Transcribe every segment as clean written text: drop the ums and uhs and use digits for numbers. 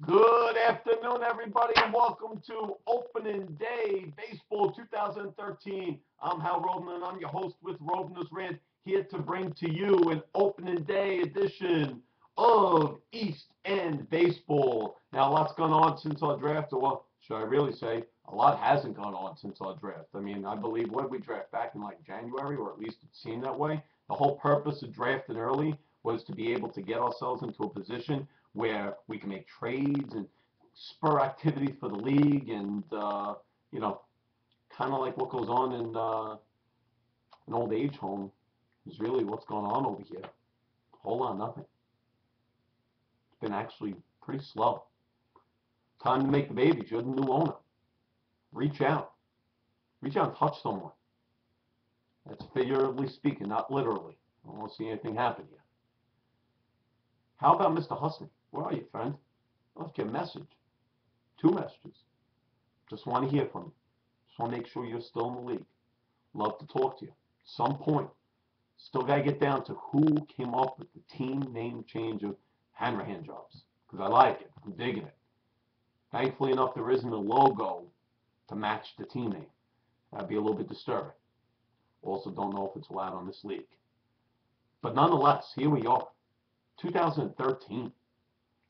Good afternoon, everybody, and welcome to Opening Day Baseball 2013. I'm Hal Roden, and I'm your host with Roden's Rant, here to bring to you an Opening Day edition of East End Baseball. Now, a lot's gone on since our draft, or should I really say, a lot hasn't gone on since our draft. I mean, I believe, when we draft back in like January, or at least it seemed that way. The whole purpose of drafting early was to be able to get ourselves into a position where we can make trades and spur activity for the league, and kind of like what goes on in an old age home is really what's going on over here. Hold on, nothing. It's been actually pretty slow. Time to make the babies. You're the new owner. Reach out. Reach out and touch someone. That's figuratively speaking, not literally. I don't want to see anything happen here. How about Mr. Husney? Where are you, friend? I left you a message. 2 messages. Just want to hear from you. Just want to make sure you're still in the league. Love to talk to you. At some point, still got to get down to who came up with the team name change of Hanrahan Jobs. Because I like it. I'm digging it. Thankfully enough, there isn't a logo to match the team name. That'd be a little bit disturbing. Also don't know if it's allowed on this league. But nonetheless, here we are. 2013.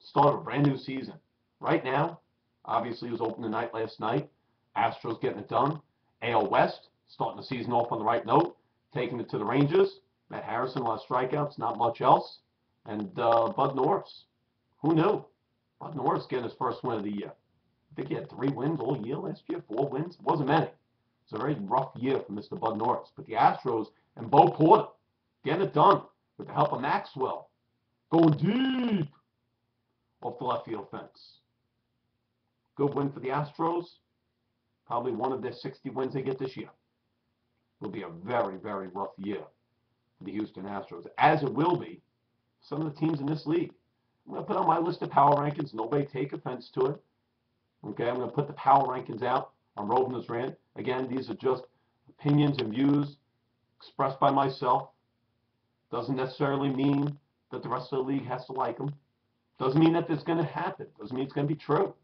Start of a brand new season. Right now, obviously it was opening night last night. Astros getting it done. AL West, starting the season off on the right note. Taking it to the Rangers. Matt Harrison, a lot of strikeouts, not much else. And Bud Norris. Who knew? Bud Norris getting his first win of the year. I think he had 3 wins all year last year, 4 wins. It wasn't many. It's a very rough year for Mr. Bud Norris. But the Astros and Bo Porter getting it done with the help of Maxwell. Going deep off the left field fence. Good win for the Astros. Probably one of their 60 wins they get this year. Will be a very, very rough year for the Houston Astros, as it will be some of the teams in this league. I'm going to put on my list of power rankings. Nobody take offense to it. Okay, I'm going to put the power rankings out on Roden's Rant. Again, these are just opinions and views expressed by myself. Doesn't necessarily mean that the rest of the league has to like them. Doesn't mean that it's going to happen. Doesn't mean it's going to be true.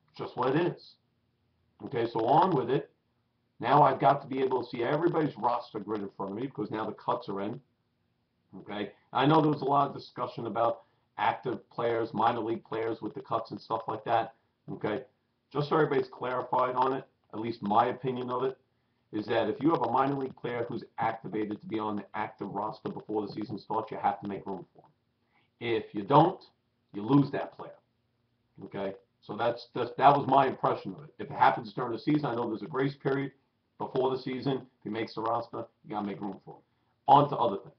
It's just what it is. Okay, so on with it. Now I've got to be able to see everybody's roster grid in front of me because now the cuts are in. Okay, I know there was a lot of discussion about active players, minor league players with the cuts and stuff like that. Okay, just so everybody's clarified on it, at least my opinion of it, is that if you have a minor league player who's activated to be on the active roster before the season starts, you have to make room for him. If you don't, you lose that player. Okay, so that was my impression of it. If it happens during the season, I know there's a grace period before the season. If he makes the roster, you gotta make room for him. On to other things.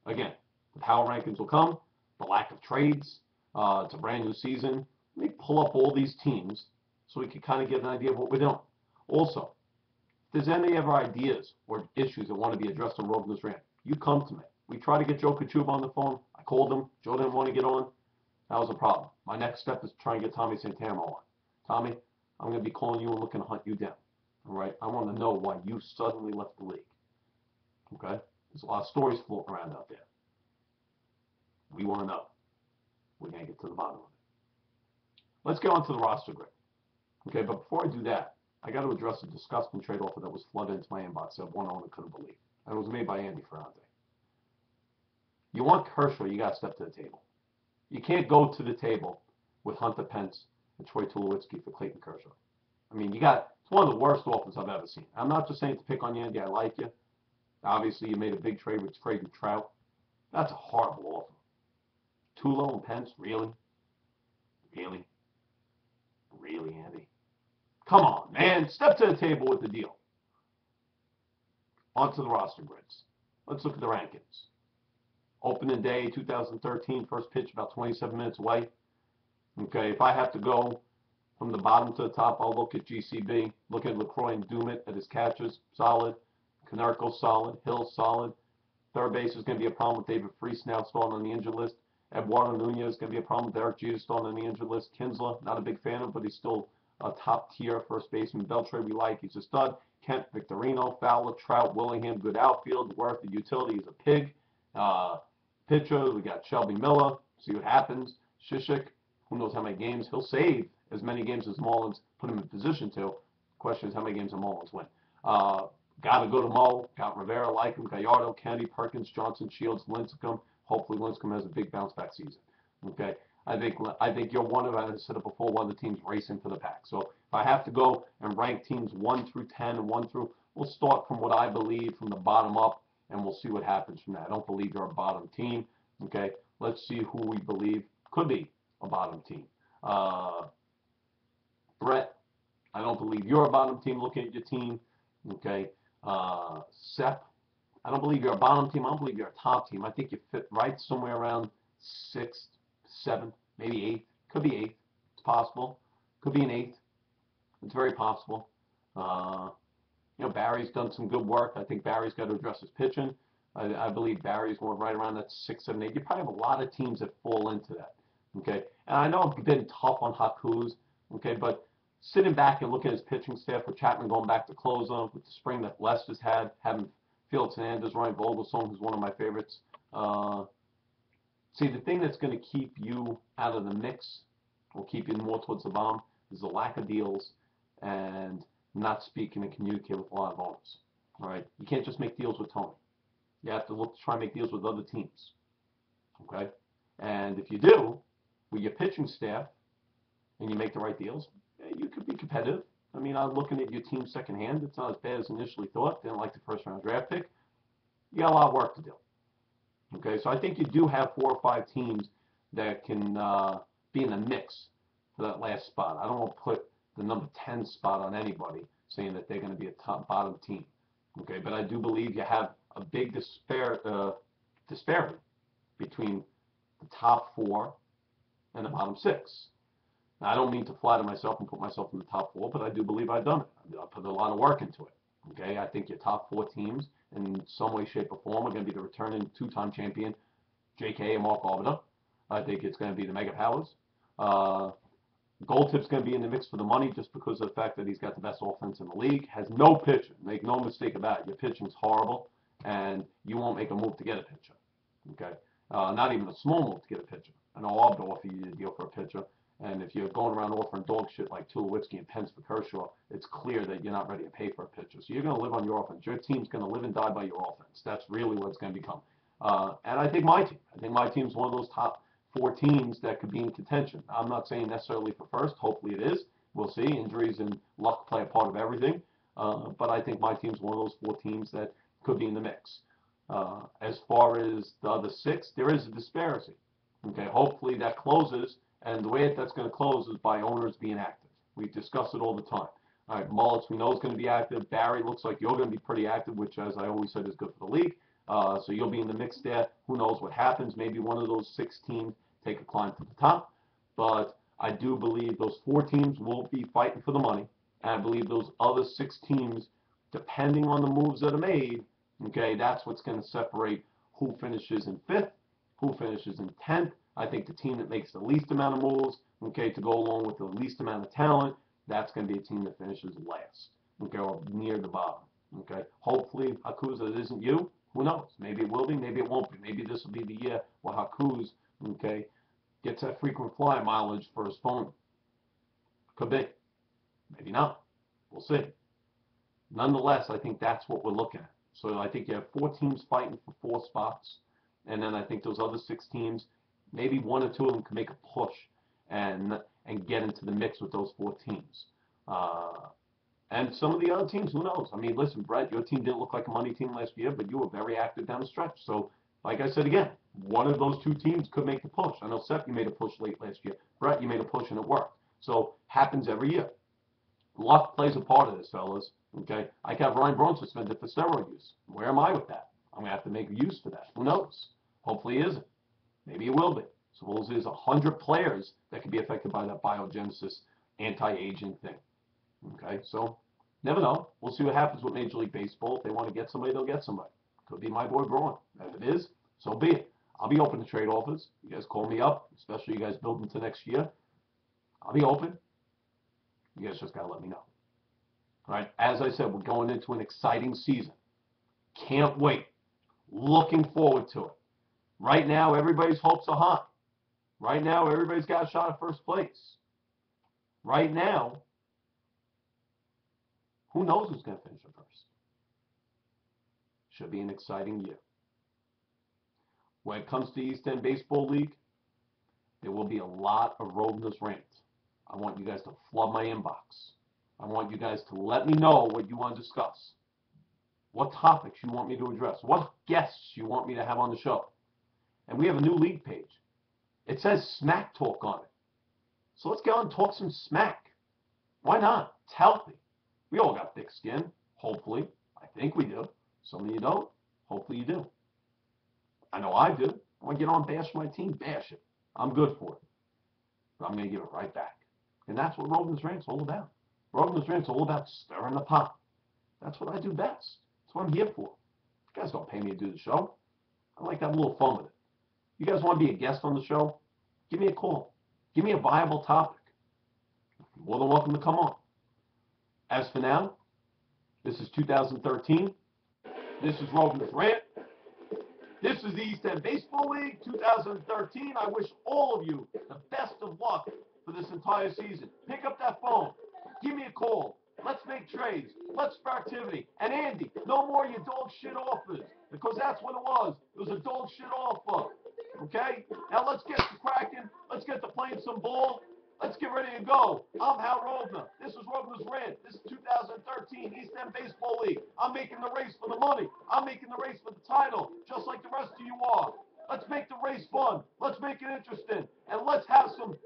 Again, the power rankings will come. The lack of trades. It's a brand new season. Let me pull up all these teams so we can kind of get an idea of what we're doing. Also, if there's any other ideas or issues that want to be addressed on Roden's Rant, you come to me. We tried to get Joe Kachuba on the phone. I called him. Joe didn't want to get on. That was a problem. My next step is to try and get Tommy Santana on. Tommy, I'm going to be calling you and looking to hunt you down. All right? I want to know why you suddenly left the league. Okay? There's a lot of stories floating around out there. We want to know. We're going to get to the bottom of it. Let's get on to the roster grid. Okay, but before I do that, I got to address a disgusting trade offer that was flooded into my inbox that one owner couldn't believe. And it was made by Andy Ferrante. You want Kershaw, you got to step to the table. You can't go to the table with Hunter Pence and Troy Tulowitzki for Clayton Kershaw. I mean, it's one of the worst offers I've ever seen. I'm not just saying to pick on you, Andy. I like you. Obviously, you made a big trade with trading Trout. That's a horrible offer. Tulo and Pence, really? Really? Really, Andy? Come on, man. Step to the table with the deal. On to the roster grids. Let's look at the rankings. Opening day 2013, first pitch about 27 minutes away. Okay, if I have to go from the bottom to the top, I'll look at GCB. Look at LaCroix and Dumit at his catches, solid. Canerco, solid. Hill, solid. Third base is going to be a problem with David Freese now starting on the injured list. Eduardo Nunez is going to be a problem with Derek Jeter starting on the injured list. Kinsler, not a big fan of, but he's still a top-tier first baseman. Beltre, we like. He's a stud. Kent, Victorino, Fowler, Trout, Willingham, good outfield. Worth, the utility, is a pig. Pitcher, we got Shelby Miller. See what happens. Shishik, Who knows how many games? He'll save as many games as Mullins put him in position to. The question is how many games will Mullins win? Got to go to Mo. Got Rivera, like him, Gallardo, Kennedy, Perkins, Johnson, Shields, Lincecum. Hopefully Lincecum has a big bounce back season. Okay. I think you're one of, as I said it before, one of the teams racing for the pack. So if I have to go and rank teams 1 through 10 and 1 through, we'll start from what I believe from the bottom up, and we'll see what happens from that. I don't believe you're a bottom team. Okay, let's see who we believe could be a bottom team. Brett, I don't believe you're a bottom team. Looking at your team. Okay, Sep, I don't believe you're a bottom team. I don't believe you're a top team. I think you fit right somewhere around 6th, 7th, maybe 8th. Could be 8th. It's possible. Could be an 8th. It's very possible. Barry's done some good work. I think Barry's got to address his pitching. I believe Barry's more right around that 6, 7, 8. You probably have a lot of teams that fall into that. Okay, and I know I've been tough on Hakus. Okay, but sitting back and looking at his pitching staff with Chapman going back to closer, with the spring that Lester's had, having Felix Hernandez, Ryan Vogelsong, who's one of my favorites. See, the thing that's going to keep you out of the mix, or keep you more towards the bottom, is the lack of deals and not speaking and communicate with a lot of owners. All right, you can't just make deals with Tony. You have to look to try and make deals with other teams. Okay, and if you do, with your pitching staff, and you make the right deals, you could be competitive. I mean, I'm looking at your team secondhand. It's not as bad as initially thought. Didn't like the first-round draft pick. You got a lot of work to do. Okay, so I think you do have 4 or 5 teams that can be in the mix for that last spot. I don't want to put the number 10 spot on anybody saying that they're going to be a top bottom team. Okay, but I do believe you have a big disparity between the top 4 and the bottom 6. Now, I don't mean to flatter myself and put myself in the top 4, but I do believe I've done it. I put a lot of work into it. Okay, I think your top 4 teams in some way, shape, or form are going to be the returning 2-time champion J.K. and Mark Arbiter. I think it's going to be the Mega Powers. Goldtip's going to be in the mix for the money just because of the fact that he's got the best offense in the league. Has no pitcher. Make no mistake about it. Your pitching's horrible, and you won't make a move to get a pitcher. Okay, not even a small move to get a pitcher. I know Arbiter offered you a deal for a pitcher. And if you're going around offering dog shit like Tulowitzki and Pence for Kershaw, it's clear that you're not ready to pay for a pitcher. So you're going to live on your offense. Your team's going to live and die by your offense. That's really what it's going to become. And I think my team's one of those top 4 teams that could be in contention. I'm not saying necessarily for first. Hopefully it is. We'll see. Injuries and luck play a part of everything. But I think my team's one of those 4 teams that could be in the mix. As far as the other 6, there is a disparity. Okay, hopefully that closes. And the way that's going to close is by owners being active. We discuss it all the time. All right, Mullins, we know is going to be active. Barry looks like you're going to be pretty active, which, as I always said, is good for the league. So you'll be in the mix there. Who knows what happens? Maybe one of those 6 teams take a climb to the top. But I do believe those 4 teams will be fighting for the money. And I believe those other 6 teams, depending on the moves that are made, okay, that's what's going to separate who finishes in 5th, who finishes in 10th. I think the team that makes the least amount of moves, okay, to go along with the least amount of talent, that's going to be a team that finishes last, okay, or near the bottom, okay. Hopefully, Hakusa, it isn't you. Who knows? Maybe it will be. Maybe it won't be. Maybe this will be the year where Hakusa, okay, gets that frequent flyer mileage for his phone. Could be. Maybe not. We'll see. Nonetheless, I think that's what we're looking at. So I think you have 4 teams fighting for 4 spots, and then I think those other 6 teams, maybe 1 or 2 of them can make a push and get into the mix with those 4 teams. And some of the other teams, who knows? I mean, listen, Brett, your team didn't look like a money team last year, but you were very active down the stretch. So, like I said again, one of those 2 teams could make the push. I know, Seth, you made a push late last year. Brett, you made a push and it worked. So, happens every year. Luck plays a part of this, fellas. Okay? I got Ryan Braun suspended for steroid use. Where am I with that? I'm going to have to make use for that. Who knows? Hopefully it isn't. Maybe it will be. Suppose there's 100 players that could be affected by that biogenesis anti-aging thing. Okay, so never know. We'll see what happens with Major League Baseball. If they want to get somebody, they'll get somebody. Could be my boy Braun. If it is, so be it. I'll be open to trade offers. You guys call me up, especially you guys building to next year. I'll be open. You guys just got to let me know. All right, as I said, we're going into an exciting season. Can't wait. Looking forward to it. Right now, everybody's hopes are high. Right now, everybody's got a shot at first place. Right now, who knows who's going to finish in first? Should be an exciting year. When it comes to the East End Baseball League, there will be a lot of Robner's rant. I want you guys to flood my inbox. I want you guys to let me know what you want to discuss, what topics you want me to address, what guests you want me to have on the show. And we have a new league page. It says Smack Talk on it. So let's get on and talk some smack. Why not? It's healthy. We all got thick skin, hopefully. I think we do. Some of you don't. Hopefully you do. I know I do. I want to get on and bash my team. Bash it. I'm good for it. But I'm going to give it right back. And that's what Rogan's Rant's all about. Rogan's Rant's all about stirring the pot. That's what I do best. That's what I'm here for. You guys don't pay me to do the show. I like to have a little fun with it. You guys want to be a guest on the show? Give me a call. Give me a viable topic. You're more than welcome to come on. As for now, this is 2013. This is Rogan's Rant. This is the East End Baseball League 2013. I wish all of you the best of luck for this entire season. Pick up that phone. Give me a call. Let's make trades. Let's start activity. And Andy, no more your dog shit offers, because that's what it was. It was a dog shit offer. Okay? Now let's get to cracking. Let's get to playing some ball. Let's get ready to go. I'm Hal Rovner. This is Rovner's Rant. This is 2013 East End Baseball League. I'm making the race for the money. I'm making the race for the title, just like the rest of you are. Let's make the race fun. Let's make it interesting. And let's have some